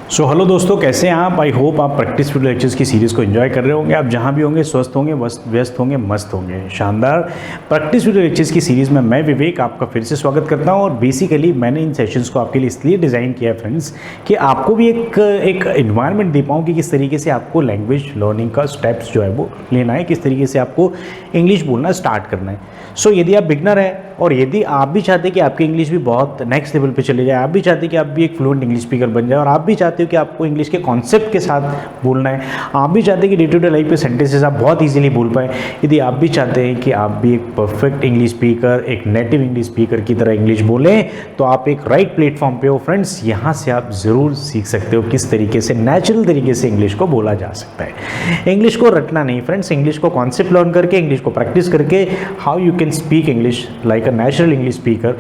So hello दोस्तों, कैसे हैं आप। आई होप आप प्रैक्टिस वीडियो लेक्चर्स की सीरीज़ को एंजॉय कर रहे होंगे। आप जहां भी होंगे स्वस्थ होंगे, व्यस्त होंगे, मस्त होंगे। शानदार प्रैक्टिस वीडियो लेक्चर्स की सीरीज़ में मैं विवेक आपका फिर से स्वागत करता हूं। और बेसिकली मैंने इन सेशंस को आपके लिए इसलिए डिज़ाइन किया है फ्रेंड्स कि आपको भी एक इन्वायरमेंट दे पाऊँ कि किस तरीके से आपको लैंग्वेज लर्निंग का स्टेप्स जो है वो लेना है, किस तरीके से आपको इंग्लिश बोलना स्टार्ट करना है। सो यदि आप बिगनर हैं और यदि आप भी चाहते हैं कि आपकी इंग्लिश भी बहुत नेक्स्ट लेवल पे चले जाए, आप भी चाहते हैं कि आप भी एक फ्लुएंट इंग्लिश स्पीकर बन जाए, और आप भी चाहते हो कि आपको इंग्लिश के कॉन्सेप्ट के साथ बोलना है, आप भी चाहते हैं कि डे टू डे लाइफ पे सेंटेंसेस आप बहुत इजीली बोल पाए, यदि आप भी चाहते हैं कि आप भी एक परफेक्ट इंग्लिश स्पीकर, एक नेटिव इंग्लिश स्पीकर की तरह इंग्लिश बोलें, तो आप एक राइट प्लेटफॉर्म पे हो फ्रेंड्स। यहाँ से आप ज़रूर सीख सकते हो किस तरीके से नेचुरल तरीके से इंग्लिश को बोला जा सकता है। इंग्लिश को रटना नहीं फ्रेंड्स, इंग्लिश को कॉन्सेप्ट लर्न करके, इंग्लिश को प्रैक्टिस करके, how you can speak English like a natural English speaker,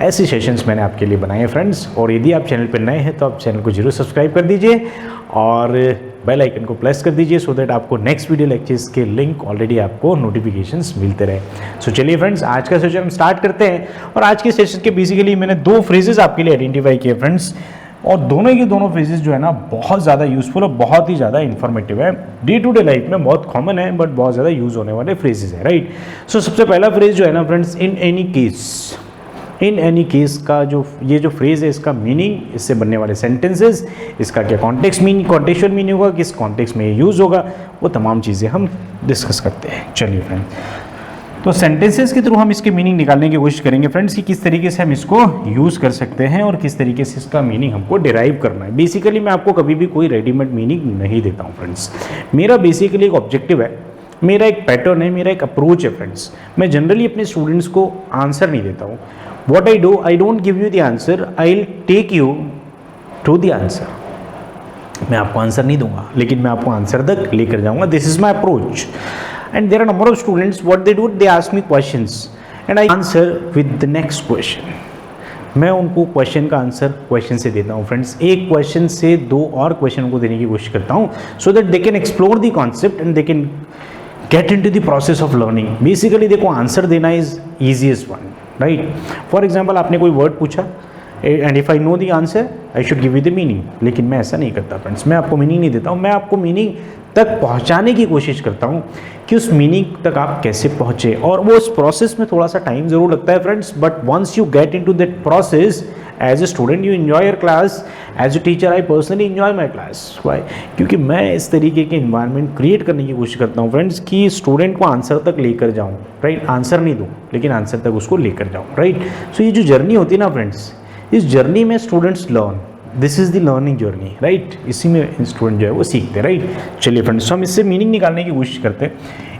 ऐसी सेशंस मैंने आपके लिए बनाए हैं फ्रेंड्स। और यदि आप चैनल पर नए हैं तो आप चैनल को जरूर सब्सक्राइब कर दीजिए और बेल आइकन को प्रेस कर दीजिए, सो दैट आपको नेक्स्ट वीडियो लेक्चर्स के लिंक ऑलरेडी आपको नोटिफिकेशंस मिलते रहे। सो चलिए फ्रेंड्स, आज का सेशन हम स्टार्ट करते हैं। और आज के सेशन के बेसिकली मैंने दो फ्रेजेस आपके लिए आइडेंटिफाई किए फ्रेंड्स, और दोनों के दोनों फ्रेजेस जो है ना बहुत ज़्यादा यूजफुल और बहुत ही ज़्यादा इन्फॉर्मेटिव है। डे टू डे लाइफ में बहुत कॉमन है बट बहुत ज़्यादा यूज़ होने वाले फ्रेजेस है, राइट। सो सबसे पहला फ्रेज जो है ना friends, in any case. In any case का ये जो फ्रेज है, इसका मीनिंग, इससे बनने वाले सेंटेंसेस, इसका क्या कॉन्टेक्चुअल मीनिंग होगा, किस कॉन्टेक्स्ट में ये यूज़ होगा, वो तमाम चीज़ें हम डिस्कस करते हैं। चलिए फ्रेंड, तो सेंटेंसेस के थ्रू हम इसके मीनिंग निकालने की कोशिश करेंगे फ्रेंड्स कि किस तरीके से हम इसको यूज़ कर सकते हैं और किस तरीके से इसका मीनिंग हमको डिराइव करना है। बेसिकली मैं आपको कभी भी कोई रेडीमेड मीनिंग नहीं देता हूँ फ्रेंड्स। मेरा बेसिकली एक ऑब्जेक्टिव है, मेरा एक पैटर्न है, मेरा एक अप्रोच है फ्रेंड्स। मैं जनरली अपने स्टूडेंट्स को आंसर नहीं देता हूँ। What I do, I don't give you the answer, I'll take you to the answer. मैं आपको आंसर नहीं दूंगा, लेकिन मैं आपको आंसर तक लेकर जाऊंगा। This is my approach. And there are number of students, what they do, they ask me questions and I answer with the next question. मैं उनको क्वेश्चन का आंसर क्वेश्चन से देता हूँ फ्रेंड्स। एक क्वेश्चन से दो और क्वेश्चन उनको देने की कोशिश करता हूँ, so that they can explore the concept and they can get into the process of learning. Basically देखो, आंसर देना is easiest one, right. For example, आपने कोई वर्ड पूछा and if I know the answer I should give you the meaning, लेकिन मैं ऐसा नहीं करता फ्रेंड्स। मैं आपको मीनिंग नहीं देता हूँ, मैं आपको मीनिंग तक पहुँचाने की कोशिश करता हूँ कि उस मीनिंग तक आप कैसे पहुँचे। और वो उस प्रोसेस में थोड़ा सा टाइम ज़रूर लगता है friends, but once you get into that process, as a student you enjoy your class, as a teacher I personally enjoy my class. Why? क्योंकि मैं इस तरीके के इन्वायरमेंट क्रिएट करने की कोशिश करता हूँ फ्रेंड्स कि स्टूडेंट को आंसर तक लेकर जाऊँ, राइट। आंसर नहीं दूँ, लेकिन आंसर तक उसको लेकर जाऊँ, राइट। सो ये जो जर्नी होती है ना फ्रेंड्स, इस जर्नी में students learn, this is the learning journey, right. इसी में स्टूडेंट जो है वो सीखते हैं, राइट। चलिए फ्रेंड्स, हम इससे मीनिंग निकालने की कोशिश करते हैं।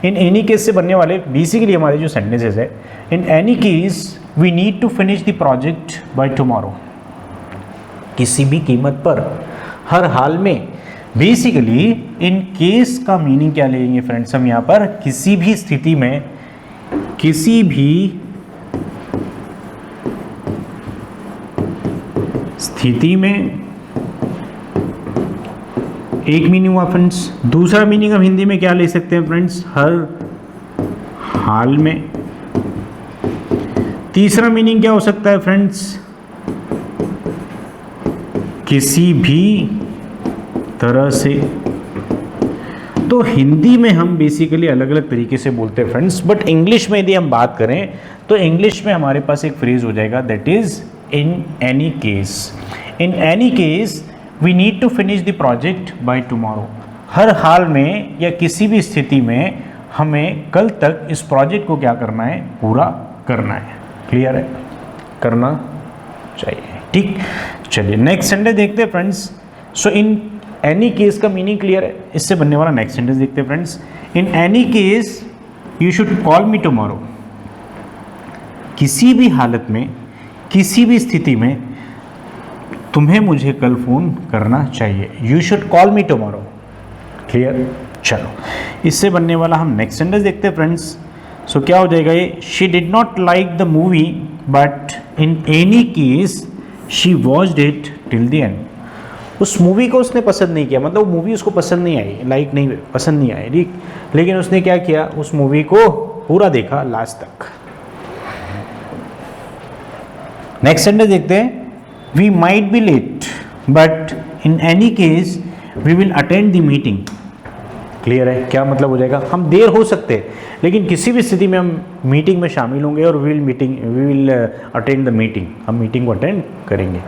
इन एनी केस से बनने वाले बेसिकली हमारे जो सेंटेंसेस है, in any case we need to finish the project by tomorrow. किसी भी कीमत पर, हर हाल में। बेसिकली इन केस का मीनिंग क्या लेंगे फ्रेंड्स हम यहाँ पर, किसी भी स्थिति में, किसी भी स्थिति में, एक मीनिंग हुआ फ्रेंड्स। दूसरा मीनिंग हम हिंदी में क्या ले सकते हैं फ्रेंड्स, हर हाल में। तीसरा मीनिंग क्या हो सकता है फ्रेंड्स, किसी भी तरह से। तो हिंदी में हम बेसिकली अलग अलग तरीके से बोलते हैं फ्रेंड्स, बट इंग्लिश में यदि हम बात करें तो इंग्लिश में हमारे पास एक फ्रेज हो जाएगा, that is in any case. In any case we need to finish the project by tomorrow. हर हाल में या किसी भी स्थिति में हमें कल तक इस प्रोजेक्ट को क्या करना है, पूरा करना है। क्लियर है? करना चाहिए, ठीक। चलिए नेक्स्ट सेंटेंस देखते हैं friends. So in any case का मीनिंग क्लियर है, इससे बनने वाला नेक्स्ट सेंटेंस देखते हैं friends. In any case you should call me tomorrow. किसी भी हालत में, किसी भी स्थिति में तुम्हें मुझे कल फोन करना चाहिए। You should call me tomorrow. Clear? चलो, इससे बनने वाला हम नेक्स्ट सेंटेंस देखते हैं फ्रेंड्स। सो क्या हो जाएगा ये, she did not like the movie but in any case she watched it till the end. उस मूवी को उसने पसंद नहीं किया, मतलब मूवी उसको पसंद नहीं आई, लाइक नहीं, पसंद नहीं आई, ठीक। लेकिन उसने क्या किया, उस मूवी को पूरा देखा लास्ट तक। नेक्स्ट सेंटेंस देखते हैं, we might be late but in any case we will attend the meeting. Clear है? क्या मतलब हो जाएगा? हम देर हो सकते हैं लेकिन किसी भी स्थिति में हम मीटिंग में शामिल होंगे और we will attend the meeting, हम मीटिंग को अटेंड करेंगे।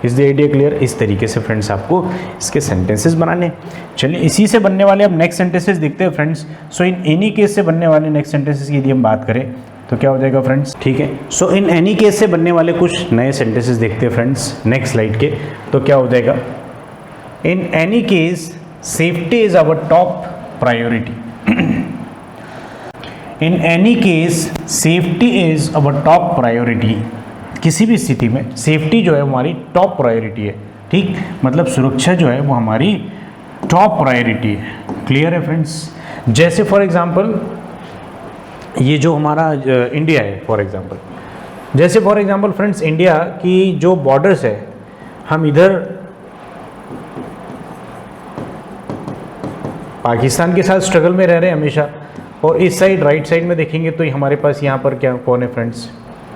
Is the idea clear? इस तरीके से फ्रेंड्स आपको इसके सेंटेंसेस बनाने। चलिए इसी से बनने वाले अब नेक्स्ट सेंटेंसेस देखते हैं friends. So in any case से बनने वाले नेक्स्ट सेंटेंसेस की यदि हम बात करें तो क्या हो जाएगा फ्रेंड्स? ठीक है, सो इन एनी केस से बनने वाले कुछ नए सेंटेंसेस देखते हैं फ्रेंड्स नेक्स्ट स्लाइड के। तो क्या हो जाएगा? In any case safety is our top priority. In any case safety is our top priority. किसी भी स्थिति में सेफ्टी जो है हमारी टॉप प्रायोरिटी है। ठीक, मतलब सुरक्षा जो है वो हमारी टॉप प्रायोरिटी है। क्लियर है फ्रेंड्स? जैसे फॉर एग्जांपल ये जो हमारा इंडिया है, फॉर एग्जांपल जैसे फॉर एग्जांपल फ्रेंड्स इंडिया की जो बॉर्डर्स है, हम इधर पाकिस्तान के साथ स्ट्रगल में रह रहे हैं हमेशा, और इस साइड राइट साइड में देखेंगे तो हमारे पास यहाँ पर क्या कौन है फ्रेंड्स?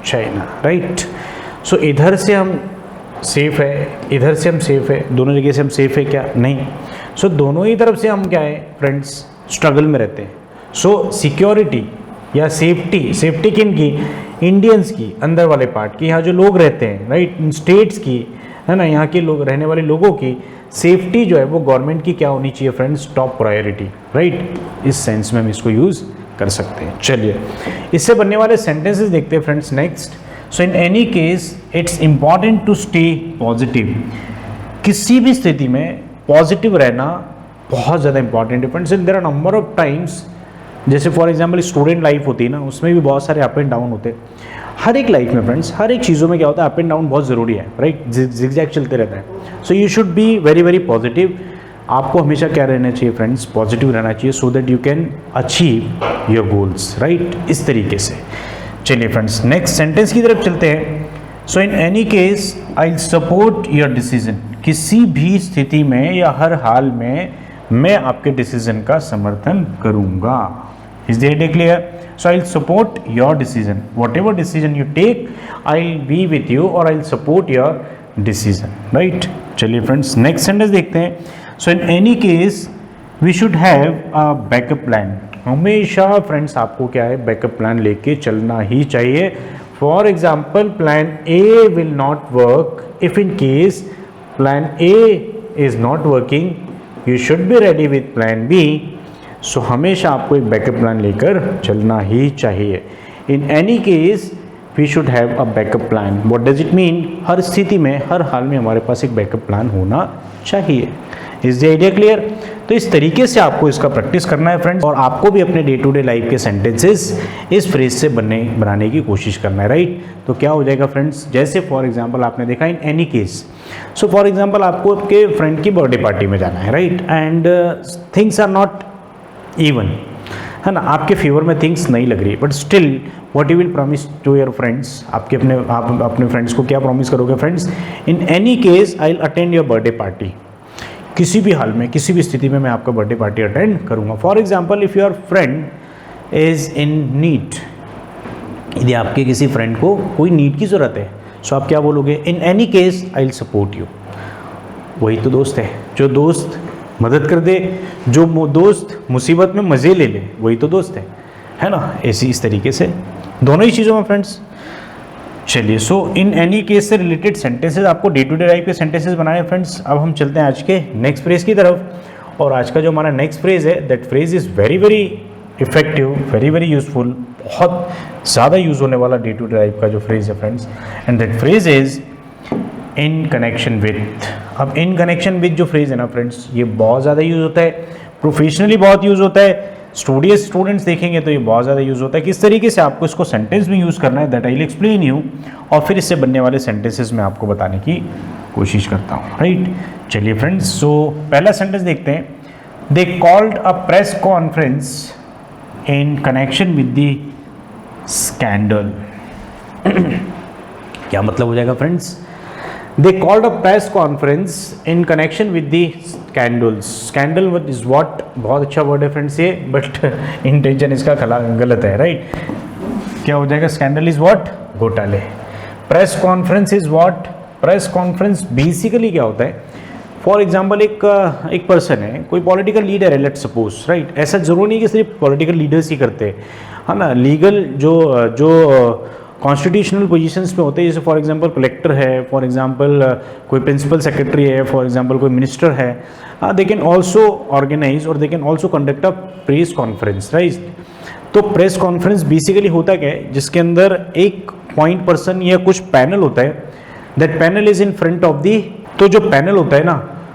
China, right. सो इधर से हम सेफ है, इधर से हम सेफ है, दोनों जगह से हम सेफ है क्या? नहीं। सो दोनों ही तरफ से हम क्या है फ्रेंड्स? स्ट्रगल में रहते हैं। सो सिक्योरिटी या सेफ्टी किन की? इंडियंस की, अंदर वाले पार्ट की, यहाँ जो लोग रहते हैं, राइट, स्टेट्स की, है ना, यहाँ के लोग रहने वाले लोगों की सेफ्टी जो है वो गवर्नमेंट की क्या होनी चाहिए फ्रेंड्स? Top priority, right. इस सेंस में हम इसको यूज़ कर सकते हैं। चलिए इससे बनने वाले सेंटेंसेस देखते हैं friends next. So in any case it's important to stay positive. किसी भी स्थिति में पॉजिटिव रहना बहुत ज़्यादा इंपॉर्टेंट है friends. There are number of times, जैसे फॉर एग्जाम्पल स्टूडेंट लाइफ होती है ना, उसमें भी बहुत सारे अप एंड डाउन होते हैं। हर एक लाइफ में फ्रेंड्स, हर एक चीज़ों में क्या होता है? अप एंड डाउन बहुत ज़रूरी है, राइट। जिगजैग चलते रहता है। So you should be very very positive. आपको हमेशा क्या रहना चाहिए फ्रेंड्स? पॉजिटिव रहना चाहिए, so that you can achieve your goals, right. इस तरीके से चलिए फ्रेंड्स नेक्स्ट सेंटेंस की तरफ चलते हैं। So in any case I support your decision. किसी भी स्थिति में या हर हाल में मैं आपके डिसीजन का समर्थन करूंगा। Is the idea clear? So I'll support your decision. Whatever decision you take, I'll be with you or I'll support your decision. Right? चलिए friends, next sentence देखते हैं. So in any case, we should have a backup plan. हमेशा friends आपको क्या है? Backup plan लेके चलना ही चाहिए. For example, plan A will not work. If in case plan A is not working, you should be ready with plan B. सो हमेशा आपको एक बैकअप प्लान लेकर चलना ही चाहिए। In any case we should have a backup plan. What does it mean? हर स्थिति में, हर हाल में हमारे पास एक बैकअप प्लान होना चाहिए। Is the idea clear? तो इस तरीके से आपको इसका प्रैक्टिस करना है फ्रेंड्स, और आपको भी अपने डे टू डे लाइफ के सेंटेंसेस इस फ्रेज से बनाने की कोशिश करना है, राइट। तो क्या हो जाएगा फ्रेंड्स? जैसे फॉर एग्जांपल आपने देखा in any case. So for example आपको आपके फ्रेंड की बर्थडे पार्टी में जाना है, right, and things are not even, है ना, आपके फेवर में थिंग्स नहीं लग रही, but still what you will promise to your friends? आप अपने फ्रेंड्स को क्या प्रॉमिस करोगे friends? In any case I will attend your birthday party. किसी भी हाल में, किसी भी स्थिति में मैं आपका बर्थडे पार्टी अटेंड करूंगा। For example if your friend is in need, यदि आपके किसी फ्रेंड को कोई नीड की ज़रूरत है, सो आप क्या बोलोगे? इन any case I will support you. वही तो दोस्त है, जो दोस्त मदद कर दे, जो दोस्त मुसीबत में मज़े ले ले, वही तो दोस्त है ना। ऐसी इस तरीके से दोनों ही चीज़ों में फ्रेंड्स। चलिए सो इन एनी केस से रिलेटेड सेंटेंसेस आपको डे टू डे लाइफ के सेंटेंसेस बनाए फ्रेंड्स। अब हम चलते हैं आज के नेक्स्ट फ्रेज की तरफ, और आज का जो हमारा नेक्स्ट फ्रेज है, that phrase is very very effective, very very useful, बहुत ज़्यादा यूज़ होने वाला डे टू डे लाइफ का जो फ्रेज है friends, and that phrase is in connection with. अब इन कनेक्शन विथ जो फ्रेज है ना फ्रेंड्स, ये बहुत ज़्यादा यूज़ होता है, प्रोफेशनली बहुत यूज़ होता है, स्टूडेंट्स देखेंगे तो ये बहुत ज़्यादा यूज़ होता है। किस तरीके से आपको इसको सेंटेंस में यूज़ करना है, that I will explain you, और फिर इससे बनने वाले सेंटेंसेस में आपको बताने की कोशिश करता हूँ, राइट। चलिए फ्रेंड्स, सो पहला सेंटेंस देखते हैं। They called a press conference in connection with the scandal. क्या मतलब हो जाएगा friends? They called a press conference in connection with the scandals. Scandal is what? बहुत अच्छा वर्ड है फ्रेंड्स ये, बट इंटेंशन इसका गलत है, राइट। क्या हो जाएगा? Scandal is what? घोटाले। Press conference is what? Press conference basically क्या होता है? फॉर एग्जाम्पल एक पर्सन है, कोई पॉलिटिकल लीडर है, लेट सपोज, राइट। ऐसा जरूरी नहीं कि सिर्फ पॉलिटिकल लीडर्स ही करते हैं, है ना। लीगल जो कॉन्स्टिट्यूशनल पोजीशंस पे होते हैं, जैसे फॉर एग्जांपल कलेक्टर है, फॉर एग्जांपल कोई प्रिंसिपल सेक्रेटरी है, फॉर एग्जांपल कोई मिनिस्टर है, दे कैन ऑल्सो ऑर्गेनाइज और they can also conduct a press conference, right. तो प्रेस कॉन्फ्रेंस बेसिकली होता क्या है, जिसके अंदर एक पॉइंट पर्सन या कुछ पैनल होता है, that panel is in front of the. तो जो पैनल होता है ना,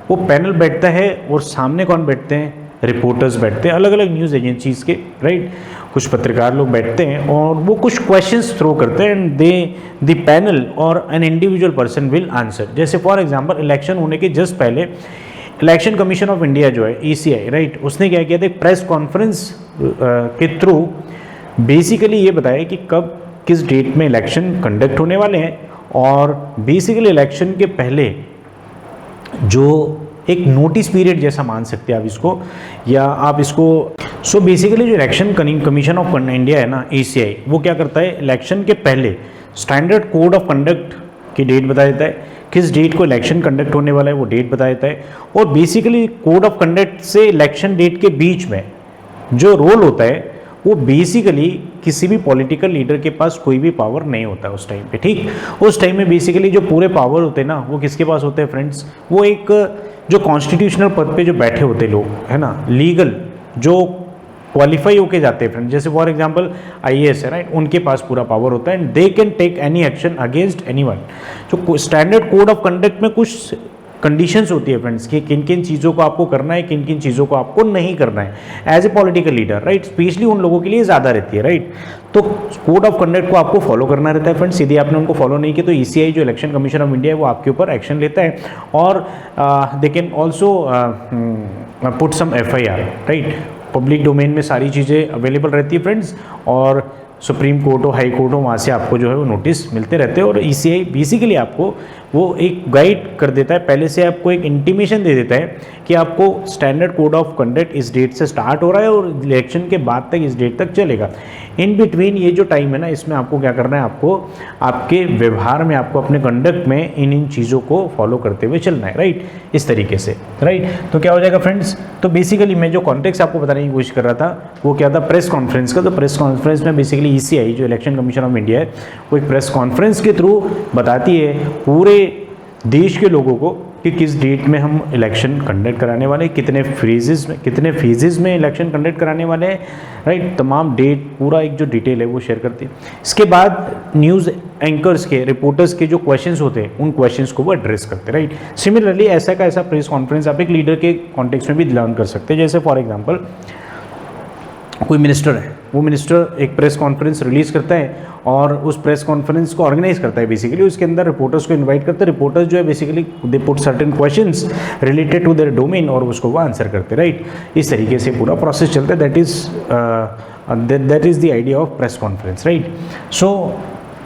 वो पैनल बैठता है और सामने कौन बैठते हैं, रिपोर्टर्स बैठते हैं, अलग अलग न्यूज़ एजेंसीज के, राइट। कुछ पत्रकार लोग बैठते हैं और वो कुछ क्वेश्चंस थ्रो करते हैं एंड द पैनल और an individual person will answer. जैसे फॉर एग्जांपल इलेक्शन होने के जस्ट पहले इलेक्शन कमीशन ऑफ इंडिया जो है, ECI, राइट, उसने क्या किया था, एक प्रेस कॉन्फ्रेंस के थ्रू बेसिकली ये बताया कि कब किस डेट में इलेक्शन कंडक्ट होने वाले हैं, और बेसिकली इलेक्शन के पहले जो एक नोटिस पीरियड जैसा मान सकते हैं आप इसको, या आप इसको सो बेसिकली जो इलेक्शन कमीशन ऑफ इंडिया है ना, ECI, वो क्या करता है, इलेक्शन के पहले स्टैंडर्ड कोड ऑफ कंडक्ट की डेट बता देता है, किस डेट को इलेक्शन कंडक्ट होने वाला है वो डेट बता देता है, और बेसिकली कोड ऑफ कंडक्ट से इलेक्शन डेट के बीच में जो रोल होता है वो बेसिकली किसी भी पॉलिटिकल लीडर के पास कोई भी पावर नहीं होता उस टाइम पे, ठीक। उस टाइम में बेसिकली जो पूरे पावर होते हैं ना, वो किसके पास होते हैं फ्रेंड्स, वो एक जो कॉन्स्टिट्यूशनल पद पे जो बैठे होते लोग, है ना, लीगल जो क्वालिफाई होके जाते हैं फ्रेंड, जैसे फॉर एग्जांपल IAS है, राइट, उनके पास पूरा पावर होता है and they can take any action against anyone. जो स्टैंडर्ड कोड ऑफ कंडक्ट में कुछ कंडीशंस होती है फ्रेंड्स कि किन किन चीज़ों को आपको करना है, किन किन चीज़ों को आपको नहीं करना है as a political leader, right. Specially उन लोगों के लिए ज़्यादा रहती है, राइट। तो कोड ऑफ कंडक्ट को आपको फॉलो करना रहता है फ्रेंड्स। यदि आपने उनको फॉलो नहीं किया तो ECI जो इलेक्शन कमीशन ऑफ इंडिया है वो आपके ऊपर एक्शन लेता है, और they can also put some FIR, right. Public domain में सारी चीज़ें अवेलेबल रहती है फ्रेंड्स, और सुप्रीम कोर्ट हो, हाई कोर्ट हो, वहाँ से आपको जो है वो नोटिस मिलते रहते हैं। और ECI बेसिकली आपको वो एक गाइड कर देता है, पहले से आपको एक इंटीमेशन दे देता है कि आपको स्टैंडर्ड कोड ऑफ कंडक्ट इस डेट से स्टार्ट हो रहा है और इलेक्शन के बाद तक इस डेट तक चलेगा। इन बिटवीन ये जो टाइम है ना, इसमें आपको क्या करना है, आपको आपके व्यवहार में, आपको अपने कंडक्ट में इन चीज़ों को फॉलो करते हुए चलना है, राइट, इस तरीके से, राइट। तो क्या हो जाएगा फ्रेंड्स, तो बेसिकली मैं जो कॉन्टेक्स्ट आपको बताने की कोशिश कर रहा था वो क्या था, प्रेस कॉन्फ्रेंस का। तो प्रेस कॉन्फ्रेंस में बेसिकली ECI जो इलेक्शन कमीशन ऑफ इंडिया है वो एक प्रेस कॉन्फ्रेंस के थ्रू बताती है पूरे देश के लोगों को कि किस डेट में हम इलेक्शन कंडक्ट कराने वाले हैं, कितने फेजेस में इलेक्शन कंडक्ट कराने वाले हैं, राइट। तमाम डेट, पूरा एक जो डिटेल है वो शेयर करती है। इसके बाद न्यूज़ एंकर्स के, रिपोर्टर्स के जो क्वेश्चंस होते हैं उन क्वेश्चंस को वो एड्रेस करते हैं, राइट। सिमिलरली ऐसा का ऐसा प्रेस कॉन्फ्रेंस आप एक लीडर के कॉन्टेक्स्ट में भी डिजाइन कर सकते हैं। जैसे फॉर एग्जाम्पल कोई मिनिस्टर है, वो मिनिस्टर एक प्रेस कॉन्फ्रेंस रिलीज़ करता है और उस प्रेस कॉन्फ्रेंस को ऑर्गेनाइज करता है। बेसिकली उसके अंदर रिपोर्टर्स को इनवाइट करते हैं। रिपोर्टर्स जो है basically they put certain questions related to their domain और उसको वो आंसर करते हैं, राइट। इस तरीके से पूरा प्रोसेस चलता है। That is the idea of press conference, right. So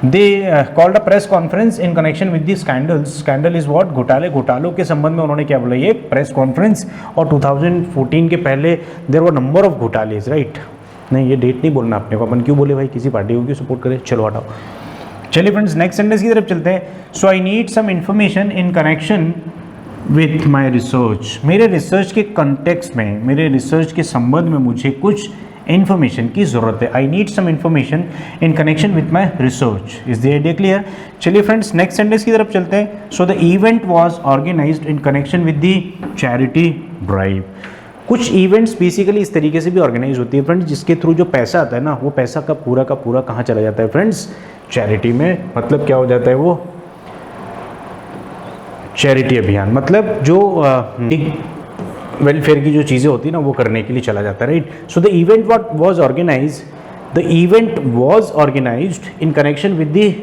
they called a press conference in connection with the scandals. Scandal is what, घोटालों के संबंध में उन्होंने क्या बोला, ये प्रेस कॉन्फ्रेंस। और 2014 के पहले देयर वर नंबर ऑफ घोटालेज, राइट। नहीं, ये डेट नहीं बोलना अपने को, अपन क्यों बोले भाई, किसी पार्टी को क्यों सपोर्ट करें, चलो हटाओ। चलिए फ्रेंड्स नेक्स्ट सेंटेंस की तरफ चलते हैं। So I need some information in connection with my research. मेरे रिसर्च के कंटेक्स्ट में, मेरे रिसर्च के संबंध में मुझे कुछ इन्फॉर्मेशन की जरूरत है। I need some information in connection with my research. Is the idea clear? चलिए फ्रेंड्स नेक्स्ट सेंटेंस की तरफ चलते हैं। So the event was organised in connection with the charity drive. कुछ इवेंट्स बेसिकली इस तरीके से भी ऑर्गेनाइज होती है फ्रेंड्स, जिसके थ्रू जो पैसा आता है ना, वो पैसा का पूरा कहाँ चला जाता है फ्रेंड्स, चैरिटी में। मतलब क्या हो जाता है वो, चैरिटी अभियान, मतलब जो वेलफेयर की जो चीज़ें होती है ना वो करने के लिए चला जाता है, right. So the event what was organised, the event was organised in connection with the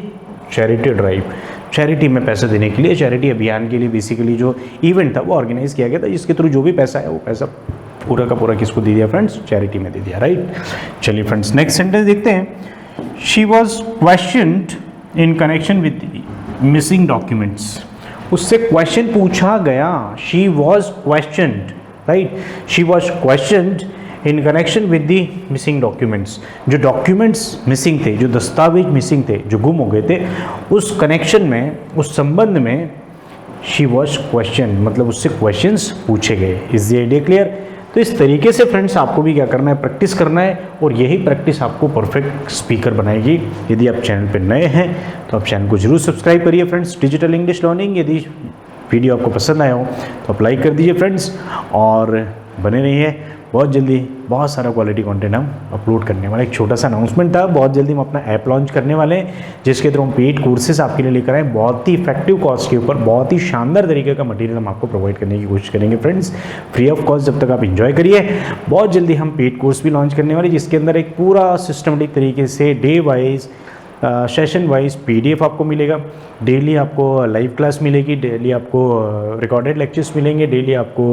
charity drive. Charity में पैसा देने के लिए, चैरिटी अभियान के लिए बेसिकली जो इवेंट था वो ऑर्गेनाइज किया गया था, जिसके थ्रू जो भी पैसा है वो पैसा पूरा का पूरा किसको दे दिया फ्रेंड्स, चैरिटी में दे दिया, राइट। चलिए फ्रेंड्स नेक्स्ट सेंटेंस देखते हैं। She was questioned in connection with missing documents. उससे क्वेश्चन पूछा गया, she was questioned, right. She was questioned in connection with the missing documents. जो डॉक्यूमेंट्स मिसिंग थे, जो दस्तावेज मिसिंग थे, जो गुम हो गए थे, उस कनेक्शन में, उस संबंध में शी वॉज क्वेश्चन, मतलब उससे क्वेश्चंस पूछे गए। Is the idea clear? तो इस तरीके से फ्रेंड्स आपको भी क्या करना है, प्रैक्टिस करना है, और यही प्रैक्टिस आपको परफेक्ट स्पीकर बनाएगी। यदि आप चैनल पर नए हैं तो आप चैनल को जरूर सब्सक्राइब करिए फ्रेंड्स, डिजिटल इंग्लिश लर्निंग। यदि वीडियो आपको पसंद आया हो तो आप लाइक कर दीजिए फ्रेंड्स, और बने रहिए। बहुत जल्दी बहुत सारा क्वालिटी कंटेंट हम अपलोड करने वाले। एक छोटा सा अनाउंसमेंट था, बहुत जल्दी हम अपना ऐप लॉन्च करने वाले हैं, जिसके थ्रू हम पेड कोर्सेज आपके लिए लेकर आए, बहुत ही इफेक्टिव कॉस्ट के ऊपर, बहुत ही शानदार तरीके का मटेरियल हम आपको प्रोवाइड करने की कोशिश करेंगे फ्रेंड्स, फ्री ऑफ कॉस्ट। जब तक आप इंजॉय करिए। बहुत जल्दी हम पेड कोर्स भी लॉन्च करने वाले, जिसके अंदर एक पूरा सिस्टमेटिक तरीके से day wise, session wise PDF आपको मिलेगा, डेली आपको लाइव क्लास मिलेगी, डेली आपको रिकॉर्डेड लेक्चर्स मिलेंगे, डेली आपको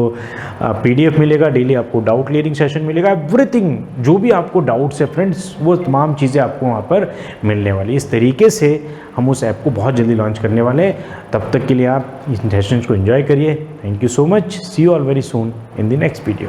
PDF मिलेगा, डेली आपको डाउट क्लियरिंग सेशन मिलेगा। एवरीथिंग जो भी आपको डाउट्स है फ्रेंड्स, वो तमाम चीज़ें आपको वहाँ पर मिलने वाली। इस तरीके से हम उस ऐप को बहुत जल्दी लॉन्च करने वाले हैं। तब तक के लिए आप इन सेशंस को एंजॉय करिए। Thank you so much. See you all very soon in the next video.